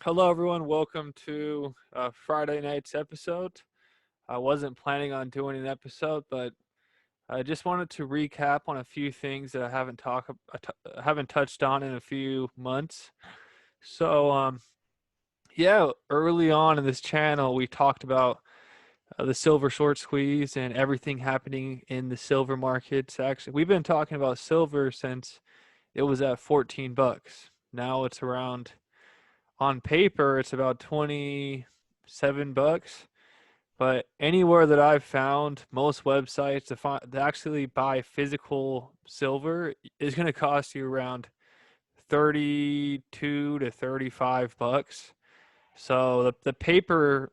Hello, everyone. Welcome to Friday night's episode. I wasn't planning on doing an episode, but I just wanted to recap on a few things that I haven't touched on in a few months. So, yeah, early on in this channel, we talked about the silver short squeeze and everything happening in the silver markets. Actually, we've been talking about silver since it was at 14 bucks. Now it's around, on paper, it's about 27 bucks. But anywhere that I've found, most websites to actually buy physical silver is going to cost you around 32 to 35 bucks. So the paper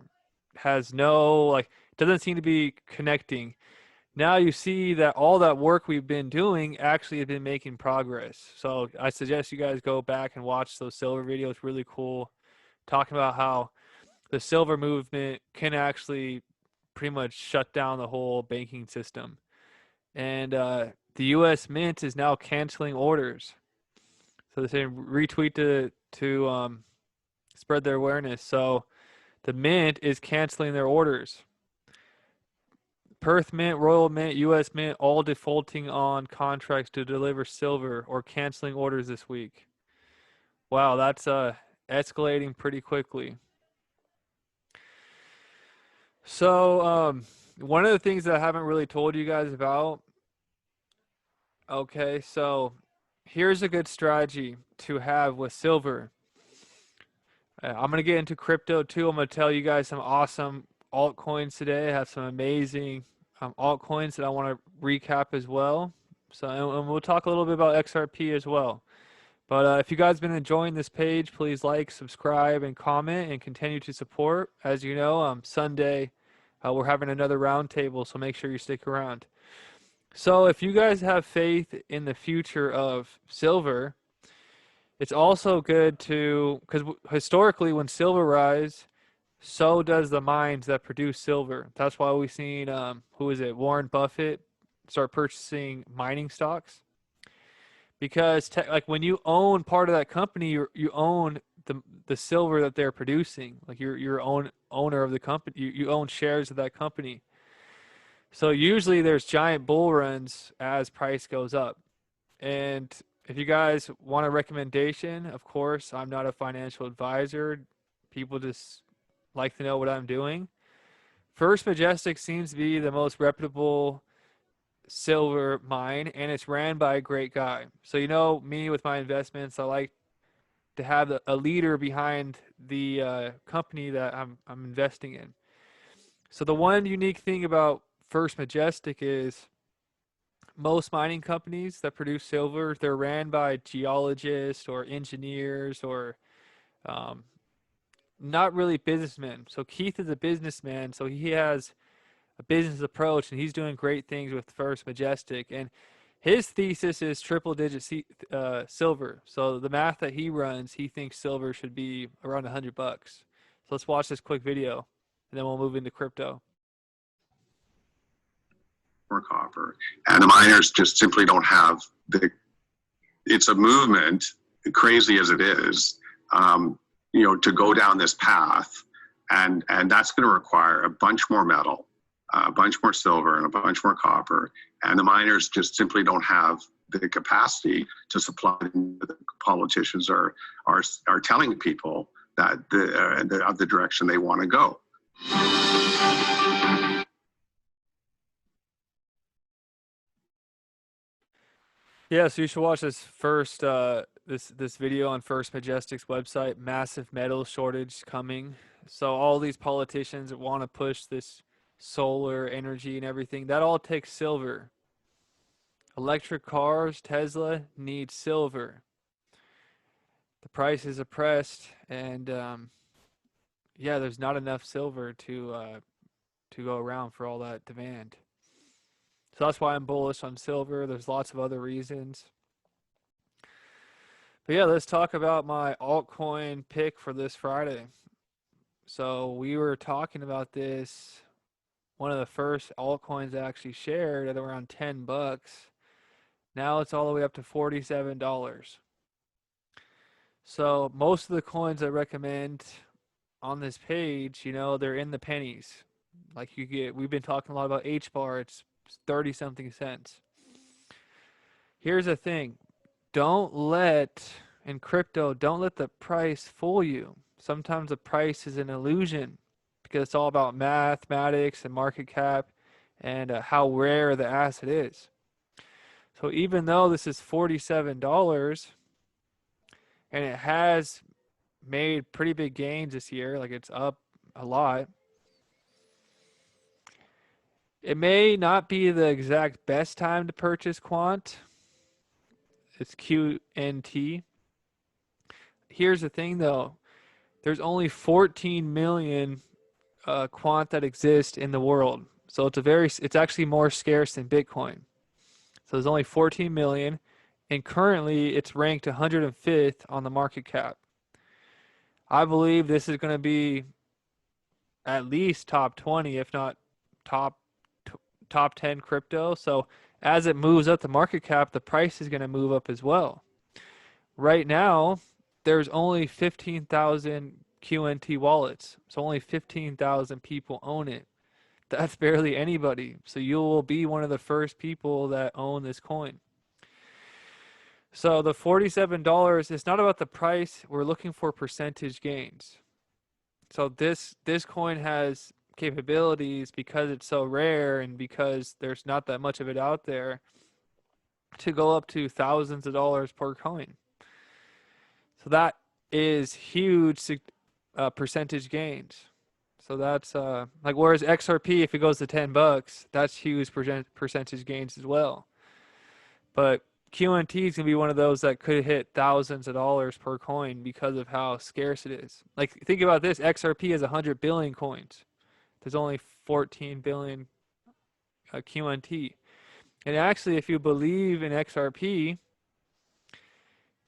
has no, like, doesn't seem to be connecting. Now you see that all that work we've been doing actually has been making progress. So I suggest you guys go back and watch those silver videos. Really cool, talking about how the silver movement can actually pretty much shut down the whole banking system. And the U.S. Mint is now canceling orders. So they say retweet to spread their awareness. So the Mint is canceling their orders. Perth Mint, Royal Mint, U.S. Mint, all defaulting on contracts to deliver silver or canceling orders this week. Wow, that's escalating pretty quickly. So one of the things that I haven't really told you guys about. Okay, so here's a good strategy to have with silver. I'm gonna get into crypto too. I'm gonna tell you guys some awesome altcoins today. I have some amazing altcoins that I want to recap as well. So, and we'll talk a little bit about XRP as well. But if you guys been enjoying this page, please like, subscribe, and comment, and continue to support. As you know, Sunday we're having another roundtable, so make sure you stick around. So if you guys have faith in the future of silver, it's also good to, because historically when silver rise, so does the mines that produce silver. That's why we've seen, who is it, Warren Buffett start purchasing mining stocks. Because like when you own part of that company, you own the silver that they're producing. Like you're own owner of the company. You own shares of that company. So usually there's giant bull runs as price goes up. And if you guys want a recommendation, of course, I'm not a financial advisor. People just like to know what I'm doing. First Majestic seems to be the most reputable silver mine, and it's ran by a great guy. So you know me with my investments, I like to have a leader behind the company that I'm investing in. So the one unique thing about First Majestic is most mining companies that produce silver, they're ran by geologists or engineers or um, not really businessmen. So Keith is a businessman, so he has a business approach, and he's doing great things with First Majestic. And his thesis is triple digit silver. So the math that he runs, he thinks silver should be around $100. So let's watch this quick video, and then we'll move into crypto. Or copper, and the miners just simply don't have it's a movement, crazy as it is, to go down this path, and that's going to require a bunch more metal, a bunch more silver, and a bunch more copper, and the miners just simply don't have the capacity to supply. The politicians are telling people that of the direction they want to go. Yeah, so you should watch this first this video on First Majestic's website. Massive metal shortage coming. So all these politicians that want to push this solar energy and everything, that all takes silver. Electric cars, Tesla need silver. The price is oppressed, and yeah, there's not enough silver to go around for all that demand. So that's why I'm bullish on silver. There's lots of other reasons. But yeah, let's talk about my altcoin pick for this Friday. So we were talking about this. One of the first altcoins I actually shared at around 10 bucks. Now it's all the way up to $47. So most of the coins I recommend on this page, they're in the pennies. Like we've been talking a lot about Hbar. It's 30 something cents. Here's the thing. In crypto, don't let the price fool you. Sometimes the price is an illusion because it's all about mathematics and market cap and how rare the asset is. So even though this is $47 and it has made pretty big gains this year, like it's up a lot, it may not be the exact best time to purchase Quant. It's QNT. Here's the thing though, there's only 14 million Quant that exist in the world. So it's actually more scarce than Bitcoin. So there's only 14 million, and currently it's ranked 105th on the market cap. I believe this is going to be at least top 20, if not top top 10 crypto. So as it moves up the market cap, the price is going to move up as well. Right now, there's only 15,000 QNT wallets. So only 15,000 people own it. That's barely anybody. So you will be one of the first people that own this coin. So the $47, it's not about the price. We're looking for percentage gains. So this coin has capabilities because it's so rare and because there's not that much of it out there to go up to thousands of dollars per coin. So that is huge percentage gains. So that's like whereas XRP, if it goes to $10, that's huge percentage gains as well. But QNT is gonna be one of those that could hit thousands of dollars per coin because of how scarce it is. Like think about this: XRP has 100 billion coins. There's only 14 billion QNT. And actually, if you believe in XRP,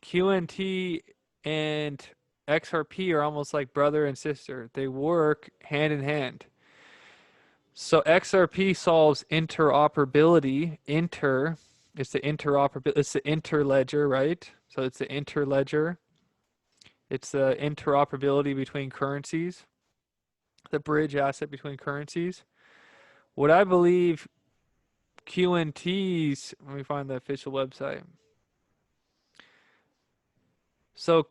QNT and XRP are almost like brother and sister. They work hand in hand. So XRP solves interoperability. It's the interoperability. It's the interledger, right? So it's the interledger. It's the interoperability between currencies, the bridge asset between currencies. What I believe QNTs, let me find the official website. So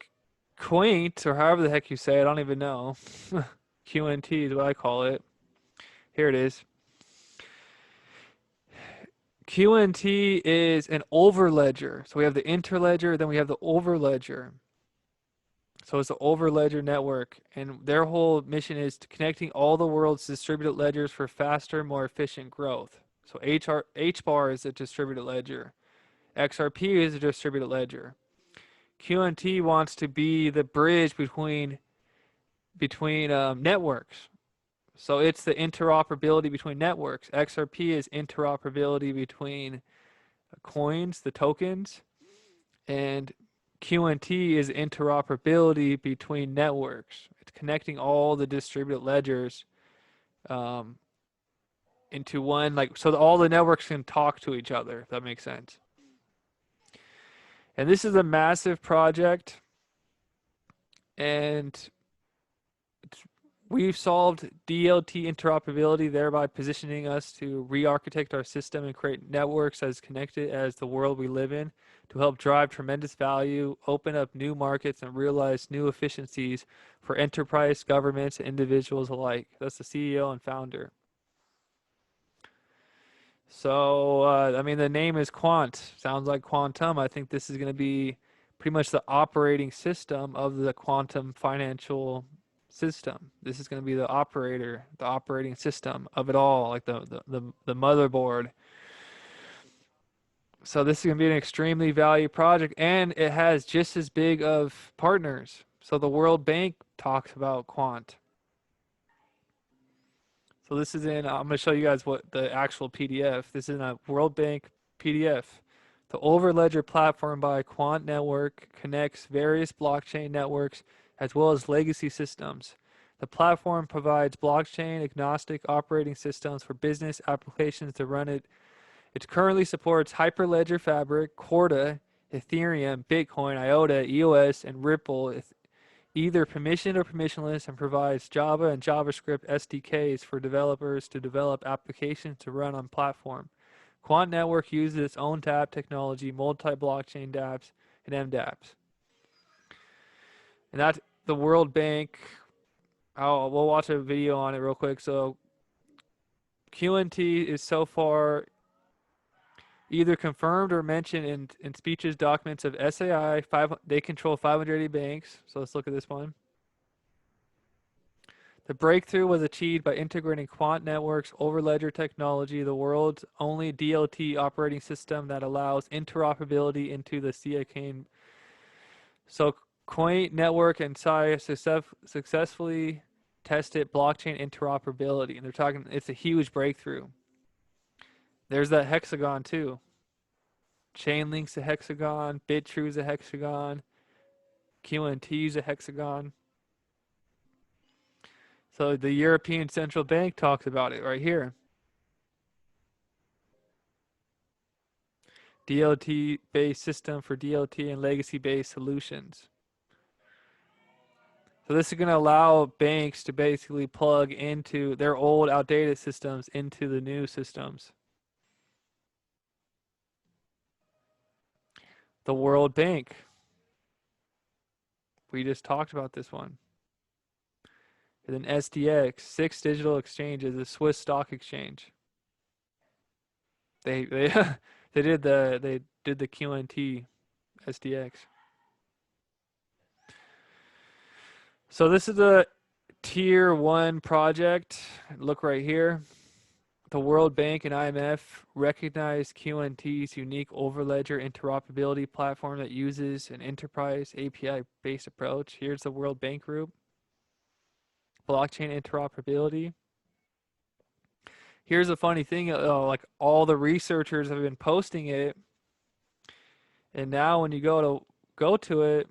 Quaint, or however the heck you say it, I don't even know. QNT is what I call it. Here it is. QNT is an overledger. So we have the interledger, then we have the overledger. So it's the overledger network, and their whole mission is to connecting all the world's distributed ledgers for faster, more efficient growth. So Hbar is a distributed ledger. XRP is a distributed ledger. QNT wants to be the bridge between networks. So it's the interoperability between networks. XRP is interoperability between coins, the tokens, and QNT is interoperability between networks. It's connecting all the distributed ledgers into one, like so that all the networks can talk to each other, if that makes sense. And this is a massive project, and we've solved DLT interoperability, thereby positioning us to re-architect our system and create networks as connected as the world we live in to help drive tremendous value, open up new markets, and realize new efficiencies for enterprise, governments, and individuals alike. That's the CEO and founder. So, I mean, the name is Quant. Sounds like quantum. I think this is going to be pretty much the operating system of the quantum financial system. This is going to be the operating system of it all, like the motherboard. So this is going to be an extremely valued project, and it has just as big of partners. So the World Bank talks about Quant. So this is in, I'm going to show you guys what the actual PDF. This is in a World Bank PDF. The Overledger platform by Quant Network connects various blockchain networks as well as legacy systems. The platform provides blockchain agnostic operating systems for business applications to run it. It currently supports Hyperledger Fabric, Corda, Ethereum, Bitcoin, IOTA, EOS, and Ripple, either permissioned or permissionless, and provides Java and JavaScript SDKs for developers to develop applications to run on platform. Quant Network uses its own dApp technology, multi-blockchain dApps, and MDApps. And that's the World Bank. We'll watch a video on it real quick. So QNT is so far either confirmed or mentioned in speeches, documents of SAI. They control 580 banks. So let's look at this one. The breakthrough was achieved by integrating Quant Network's Overledger technology, the world's only DLT operating system that allows interoperability into the CA. So Quant Network and SAI successfully tested blockchain interoperability, and they're talking. It's a huge breakthrough. There's that hexagon too. Chainlink's a hexagon. BitTrue's a hexagon. QNT's a hexagon. So the European Central Bank talks about it right here. DLT-based system for DLT and legacy-based solutions. So this is going to allow banks to basically plug into their old outdated systems into the new systems. The World Bank. We just talked about this one. And then SDX, 6 digital exchanges, a Swiss stock exchange. They they did the QNT SDX. So this is the tier 1 project. Look right here. The World Bank and IMF recognize QNT's unique overledger interoperability platform that uses an enterprise API-based approach. Here's the World Bank Group. Blockchain interoperability. Here's a funny thing, like all the researchers have been posting it, and now when you go to it,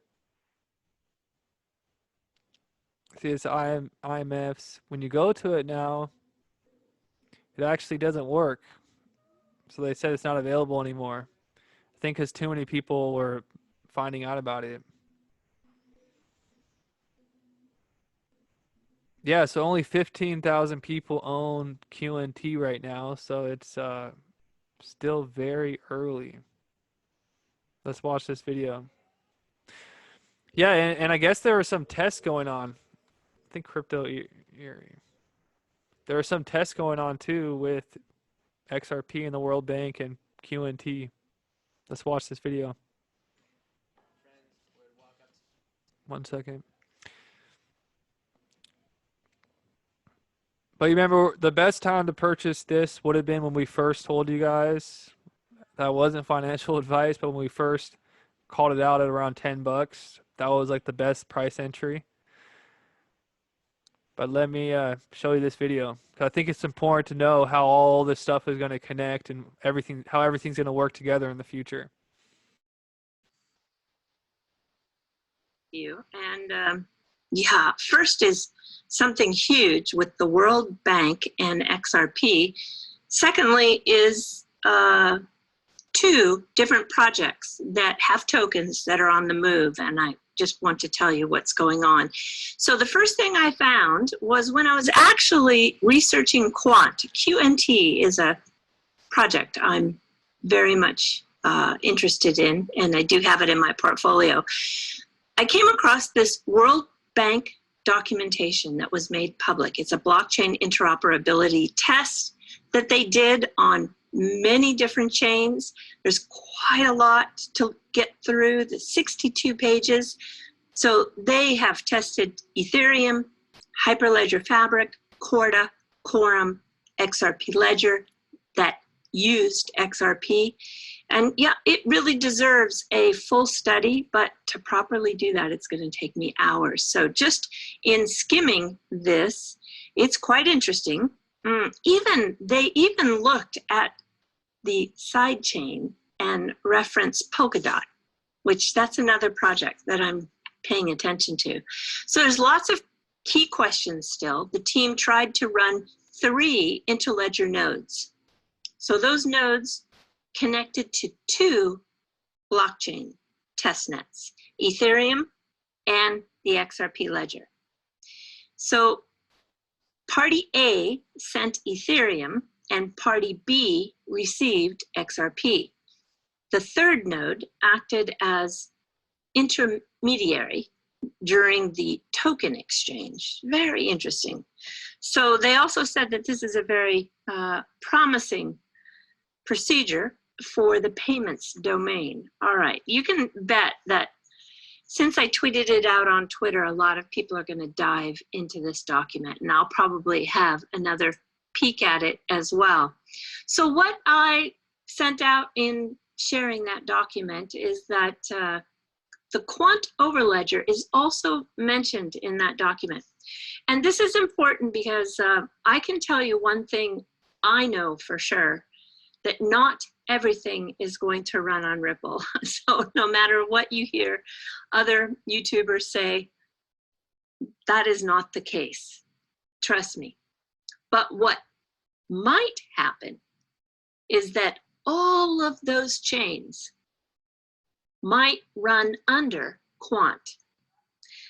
see it's IMF's. When you go to it now, it actually doesn't work. So they said it's not available anymore. I think because too many people were finding out about it. Yeah, so only 15,000 people own QNT right now, so it's still very early. Let's watch this video. Yeah, and I guess there were some tests going on. I think there are some tests going on too with XRP and the World Bank and QNT. Let's watch this video. 1 second. But you remember the best time to purchase this would have been when we first told you guys. That wasn't financial advice, but when we first called it out at around 10 bucks, that was like the best price entry. But let me show you this video, because I think it's important to know how all this stuff is going to connect and how everything's going to work together in the future. And yeah, first is something huge with the World Bank and XRP. Secondly is 2 different projects that have tokens that are on the move, and I just want to tell you what's going on. So the first thing I found was when I was actually researching Quant. QNT is a project I'm very much interested in, and I do have it in my portfolio. I came across this World Bank documentation that was made public. It's a blockchain interoperability test that they did on many different chains. There's quite a lot to get through, the 62 pages. So they have tested Ethereum, Hyperledger Fabric, Corda, Quorum, XRP Ledger that used XRP. And yeah, it really deserves a full study, but to properly do that, it's going to take me hours. So just in skimming this, it's quite interesting. They even looked at the side chain and referenced Polkadot, which that's another project that I'm paying attention to. So there's lots of key questions still. The team tried to run 3 interledger nodes. So those nodes connected to 2 blockchain testnets, Ethereum and the XRP ledger. So party A sent Ethereum and party B received XRP. The third node acted as intermediary during the token exchange. Very interesting. So they also said that this is a very promising procedure for the payments domain. All right, you can bet that since I tweeted it out on Twitter, a lot of people are going to dive into this document, and I'll probably have another peek at it as well. So what I sent out in sharing that document is that the Quant overledger is also mentioned in that document. And this is important because I can tell you one thing I know for sure, that not everything is going to run on Ripple. So no matter what you hear other YouTubers say, that is not the case. Trust me. But what might happen is that all of those chains might run under Quant.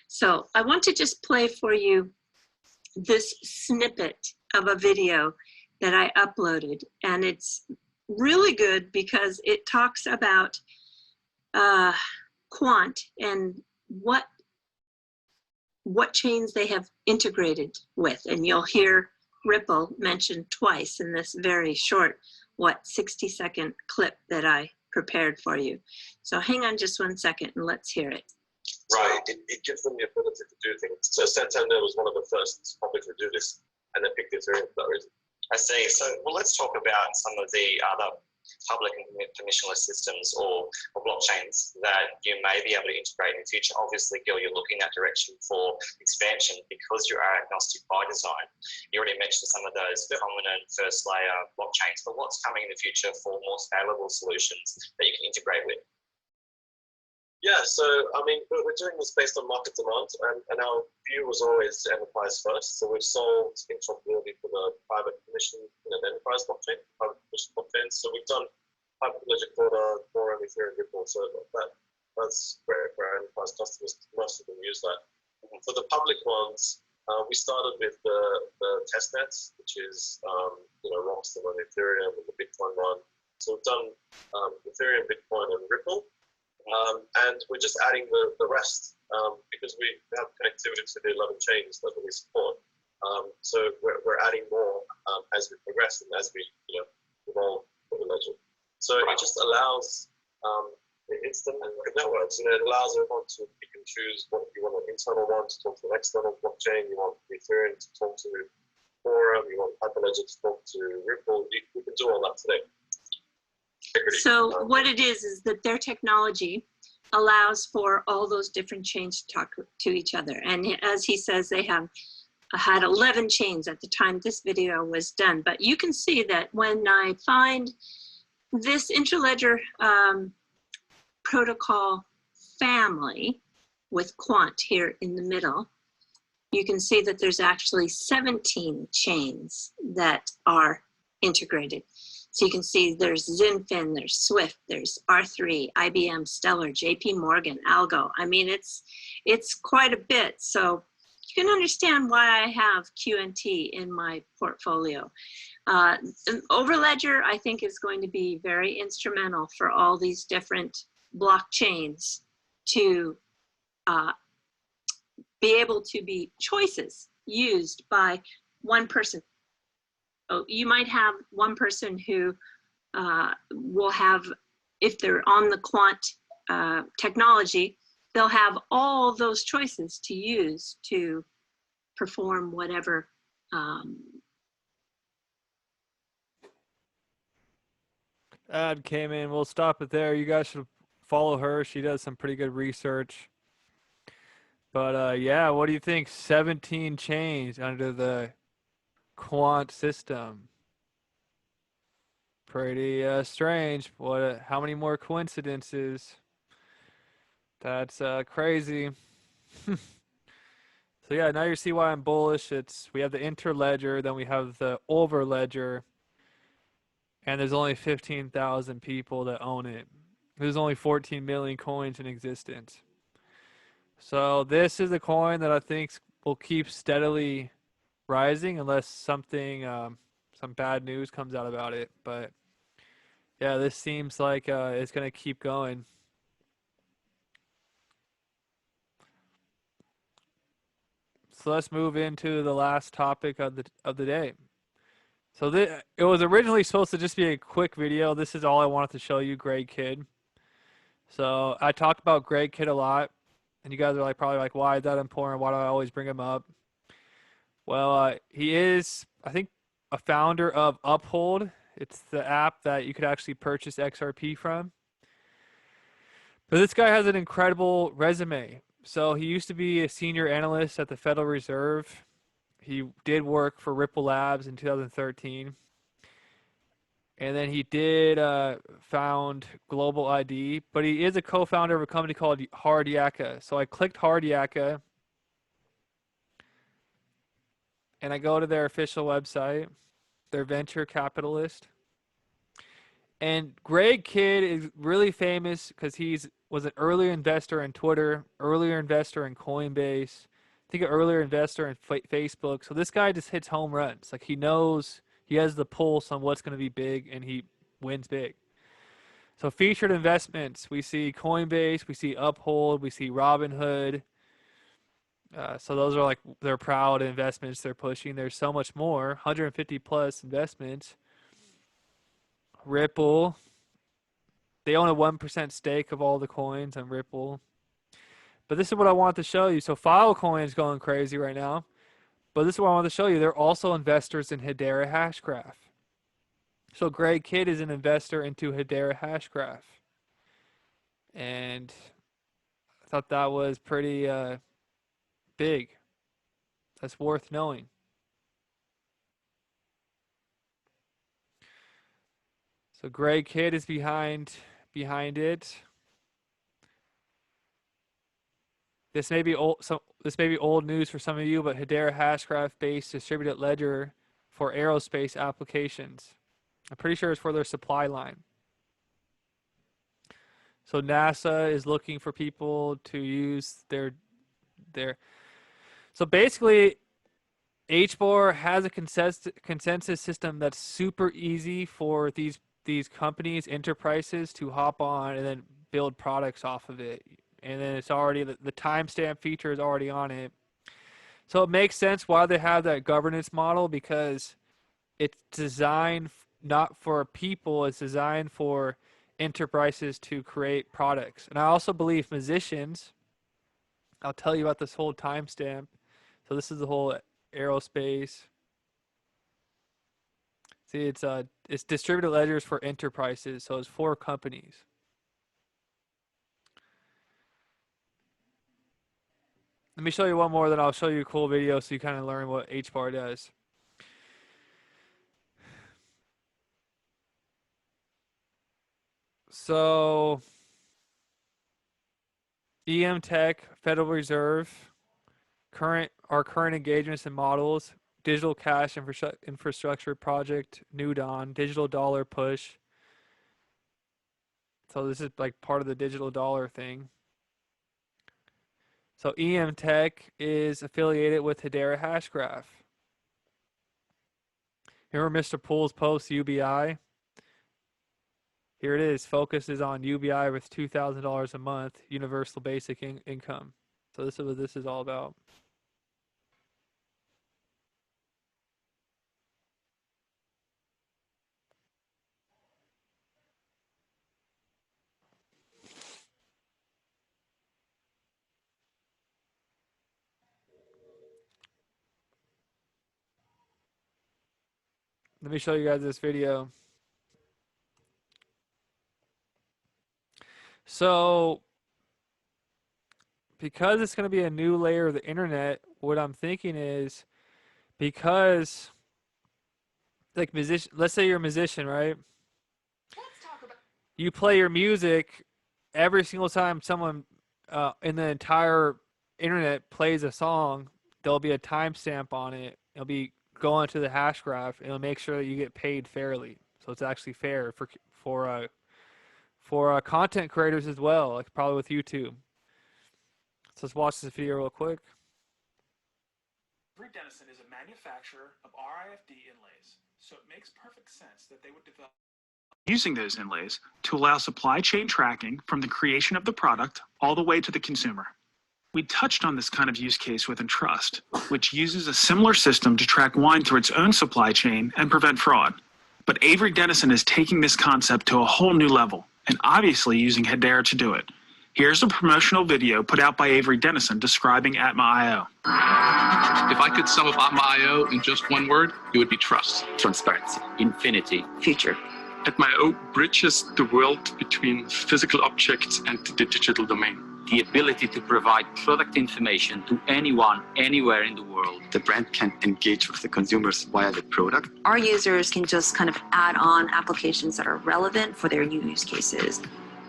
So I want to just play for you this snippet of a video that I uploaded, and it's really good because it talks about Quant and what chains they have integrated with, and you'll hear Ripple mentioned twice in this very short, 60-second clip that I prepared for you. So hang on just 1 second and let's hear it. Right, it gives them the ability to do things. So Santander was one of the first probably to do this, and they picked Ethereum for that reason. I see. So, well, let's talk about some of the other public and permissionless systems or blockchains that you may be able to integrate in the future. Obviously, Gil, you're looking that direction for expansion because you are agnostic by design. You already mentioned some of those prominent first layer blockchains, but what's coming in the future for more scalable solutions that you can integrate with? Yeah, so I mean, we're doing this based on market demand, and our view was always enterprise first. So we've solved interoperability for the private permission in an enterprise blockchain, private permission blockchain. So we've done private ledger quarter, Quorum, Ethereum, Ripple. So that's where our enterprise customers, most of them use that. For the public ones, we started with the test nets, which is Rockstar on Ethereum and the Bitcoin one. So we've done Ethereum, Bitcoin, and Ripple. And we're just adding the rest because we have connectivity to the 11 chains that we support. So we're adding more as we progress and as we evolve the ledger. So it just allows instant networks. It allows everyone to pick and choose what you want an internal one to talk to an external blockchain. You want Ethereum to talk to Quorum. You want Hyperledger to talk to Ripple. We can do all that today. So what it is that their technology allows for all those different chains to talk to each other. And as he says, they have had 11 chains at the time this video was done. But you can see that when I find this interledger protocol family with Quant here in the middle, you can see that there's actually 17 chains that are integrated. So you can see there's Zinfin, there's Swift, there's R3, IBM, Stellar, JP Morgan, Algo. I mean, it's quite a bit. So you can understand why I have QNT in my portfolio. Overledger, I think, is going to be very instrumental for all these different blockchains to be able to be choices used by one person. So you might have one person who will have, if they're on the Quant technology, they'll have all those choices to use to perform whatever. Ad came in. We'll stop it there. You guys should follow her. She does some pretty good research. But yeah, what do you think? 17 chains under the Quant system. Pretty strange. How many more coincidences? That's crazy. So yeah, now you see why I'm bullish. We have the interledger, then we have the overledger, and there's only 15,000 people that own it. There's only 14 million coins in existence. So this is a coin that I think will keep steadily rising unless something, some bad news comes out about it. But yeah, this seems like it's gonna keep going. So let's move into the last topic of the day. So it was originally supposed to just be a quick video. This is all I wanted to show you, Greg Kidd. So I talk about Greg Kidd a lot, and you guys are like probably like, why is that important? Why do I always bring him up? Well, he is, I think, a founder of Uphold. It's the app that you could actually purchase XRP from. But this guy has an incredible resume. So he used to be a senior analyst at the Federal Reserve. He did work for Ripple Labs in 2013. And then he did found Global ID, but he is a co-founder of a company called Hard Yakka. So I clicked Hard Yakka, and I go to their official website, their venture capitalist. And Greg Kidd is really famous because was an early investor in Twitter, earlier investor in Coinbase, I think an earlier investor in Facebook. So this guy just hits home runs. Like he knows, he has the pulse on what's going to be big, and he wins big. So featured investments, we see Coinbase, we see Uphold, we see Robinhood. So those are like their proud investments they're pushing. There's so much more, 150 plus investments. Ripple, they own a 1% stake of all the coins on Ripple. But this is what I want to show you. So Filecoin is going crazy right now. But this is what I want to show you. They're also investors in Hedera Hashgraph. So Greg Kidd is an investor into Hedera Hashgraph. And I thought that was pretty big. That's worth knowing. So Greg Kidd is behind it. This may be old news for some of you, but Hedera Hashgraph-based distributed ledger for aerospace applications. I'm pretty sure it's for their supply line. So NASA is looking for people to use their. So basically, Hbar has a consensus system that's super easy for these companies, enterprises to hop on and then build products off of it. And then it's already, the timestamp feature is already on it. So it makes sense why they have that governance model, because it's designed not for people, it's designed for enterprises to create products. And I also believe musicians, I'll tell you about this whole timestamp. So this is the whole aerospace. See, it's distributed ledgers for enterprises, so it's for companies. Let me show you one more, then I'll show you a cool video so you kind of learn what Hbar does. So, EM Tech, Federal Reserve, our current engagements and models, digital cash infrastructure project, New Dawn, digital dollar push. So this is like part of the digital dollar thing. So EM Tech is affiliated with Hedera Hashgraph. Here are Mr. Poole's post UBI. Here it is. Focus is on UBI with $2,000 a month, universal basic income. So this is what this is all about. Let me show you guys this video. So, because it's going to be a new layer of the internet, what I'm thinking is, because, like let's say you're a musician, right? You play your music every single time someone in the entire internet plays a song, there'll be a timestamp on it. It'll be going to the hash graph. It'll make sure that you get paid fairly, so it's actually fair for for content creators as well, like probably with YouTube. So let's watch this video real quick. Avery Dennison is a manufacturer of RIFD inlays, so it makes perfect sense that they would develop using those inlays to allow supply chain tracking from the creation of the product all the way to the consumer. We touched on this kind of use case with Entrust, which uses a similar system to track wine through its own supply chain and prevent fraud. But Avery Dennison is taking this concept to a whole new level, and obviously using Hedera to do it. Here's a promotional video put out by Avery Dennison describing Atma.io. If I could sum up Atma.io in just one word, it would be trust. Transparency, infinity, Future. Atma.io bridges the world between physical objects and the digital domain. the ability to provide product information to anyone, anywhere in the world. The brand can engage with the consumers via the product. Our users can just kind of add on applications that are relevant for their new use cases.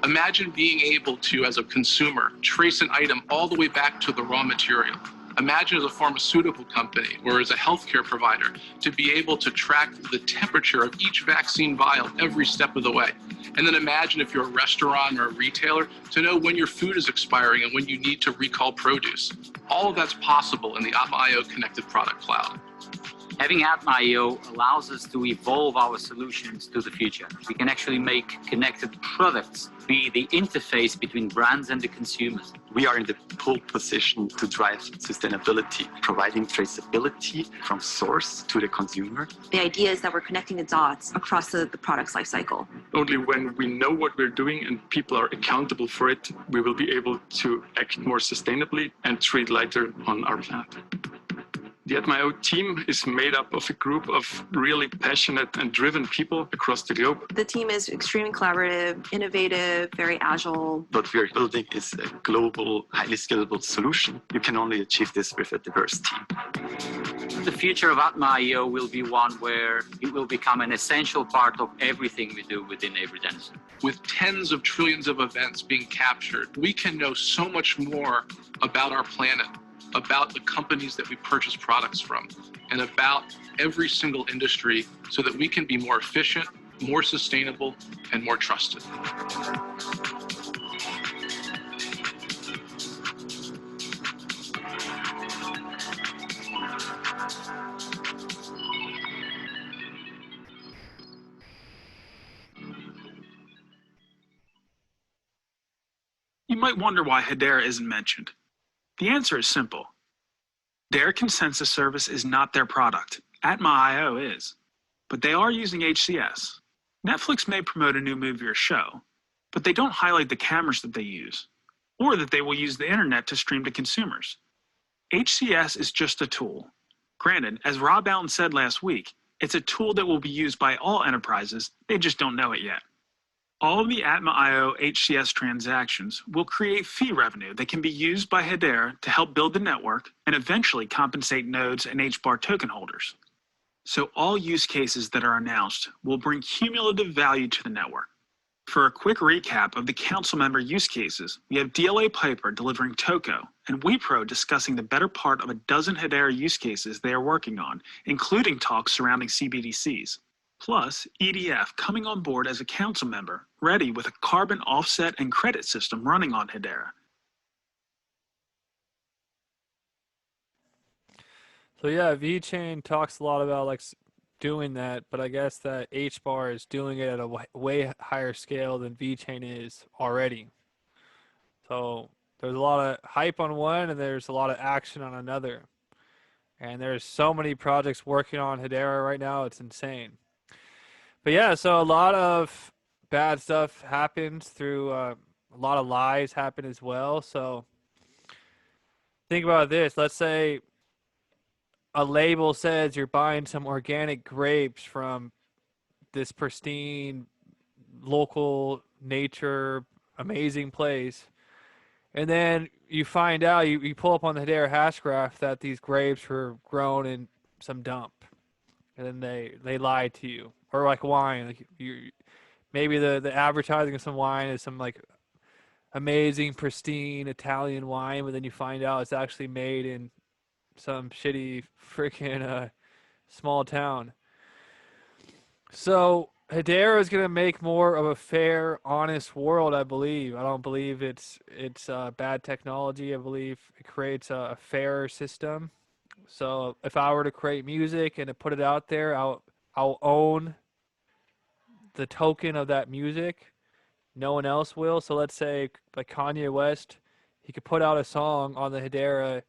Imagine being able to, as a consumer, trace an item all the way back to the raw material. Imagine as a pharmaceutical company or as a healthcare provider to be able to track the temperature of each vaccine vial every step of the way. And then imagine if you're a restaurant or a retailer to know when your food is expiring and when you need to recall produce. All of that's possible in the Atma.io Connected Product Cloud. Having Atma.io allows us to evolve our solutions to the future. We can actually make connected products be the interface between brands and the consumers. We are in the pole position to drive sustainability, providing traceability from source to the consumer. The idea is that we're connecting the dots across the product's life cycle. Only when we know what we're doing and people are accountable for it, we will be able to act more sustainably and treat lighter on our planet. The Atma.io team is made up of a group of really passionate and driven people across the globe. The team is extremely collaborative, innovative, very agile. What we're building is a global, highly scalable solution. You can only achieve this with a diverse team. The future of Atma.io will be one where it will become an essential part of everything we do within Avery Dennison. With tens of trillions of events being captured, we can know so much more about our planet, about the companies that we purchase products from, and about every single industry so that we can be more efficient, more sustainable, and more trusted. You might wonder why Hedera isn't mentioned. The answer is simple. Their consensus service is not their product. Atma.io is. But they are using HCS. Netflix may promote a new movie or show, but they don't highlight the cameras that they use, or that they will use the internet to stream to consumers. HCS is just a tool. Granted, as Rob Allen said last week, it's a tool that will be used by all enterprises, they just don't know it yet. All of the Atma.io HCS transactions will create fee revenue that can be used by Hedera to help build the network and eventually compensate nodes and Hbar token holders. So all use cases that are announced will bring cumulative value to the network. For a quick recap of the council member use cases, we have DLA Piper delivering Toko and WePro discussing the better part of a dozen Hedera use cases they are working on, including talks surrounding CBDCs. Plus, EDF coming on board as a council member, ready with a carbon offset and credit system running on Hedera. So yeah, VeChain talks a lot about like doing that, but I guess that Hbar is doing it at a way higher scale than VeChain is already. So there's a lot of hype on one and there's a lot of action on another. And there's so many projects working on Hedera right now, it's insane. But yeah, so a lot of bad stuff happens through a lot of lies happen as well. So think about this. Let's say a label says you're buying some organic grapes from this pristine, local, nature, amazing place. And then you find out, you pull up on the Hedera Hashgraph that these grapes were grown in some dump. And then they lied to you. Or like wine, like maybe the advertising of some wine is some like amazing, pristine Italian wine, but then you find out it's actually made in some shitty freaking small town. So Hedera is going to make more of a fair, honest world, I believe. I don't believe it's bad technology. I believe it creates a fairer system. So if I were to create music and to put it out there, I'll own the token of that music. No one else will. So let's say like Kanye West, he could put out a song on the Hedera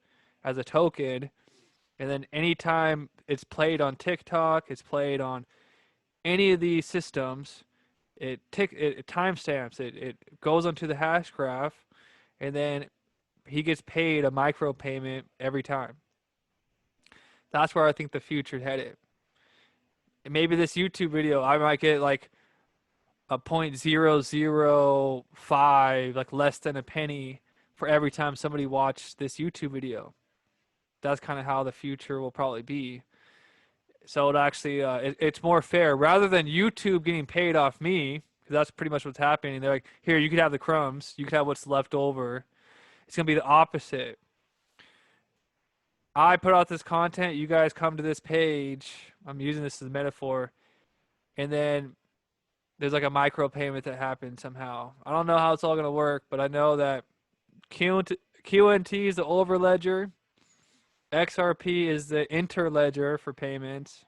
as a token, and then anytime it's played on TikTok, it's played on any of these systems, it timestamps it. It goes onto the hash graph, and then he gets paid a micropayment every time. That's where I think the future's headed. And maybe this YouTube video, I might get like a 0.005, like less than a penny for every time somebody watched this YouTube video. That's kind of how the future will probably be. So it actually, it's more fair rather than YouTube getting paid off me, because that's pretty much what's happening. They're like, here, you could have the crumbs, you could have what's left over. It's gonna be the opposite. I put out this content, you guys come to this page. I'm using this as a metaphor, and then there's like a micro payment that happens somehow. I don't know how it's all gonna work, but I know that QNT is the overledger. XRP is the interledger for payments.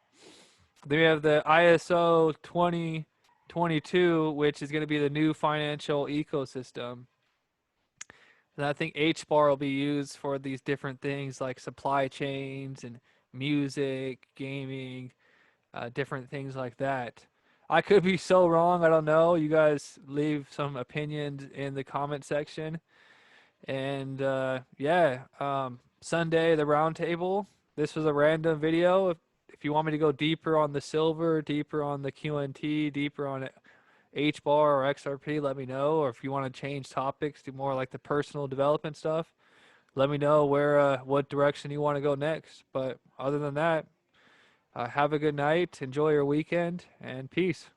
Then we have the ISO 2022, which is going to be the new financial ecosystem. And I think Hbar will be used for these different things like supply chains and music, gaming, different things like that. I could be so wrong. I don't know. You guys leave some opinions in the comment section. And Sunday, the roundtable. This was a random video. If you want me to go deeper on the silver, deeper on the QNT, deeper on Hbar or XRP, let me know. Or if you want to change topics to more like the personal development stuff, let me know what direction you want to go next. But other than that, have a good night, enjoy your weekend, and peace.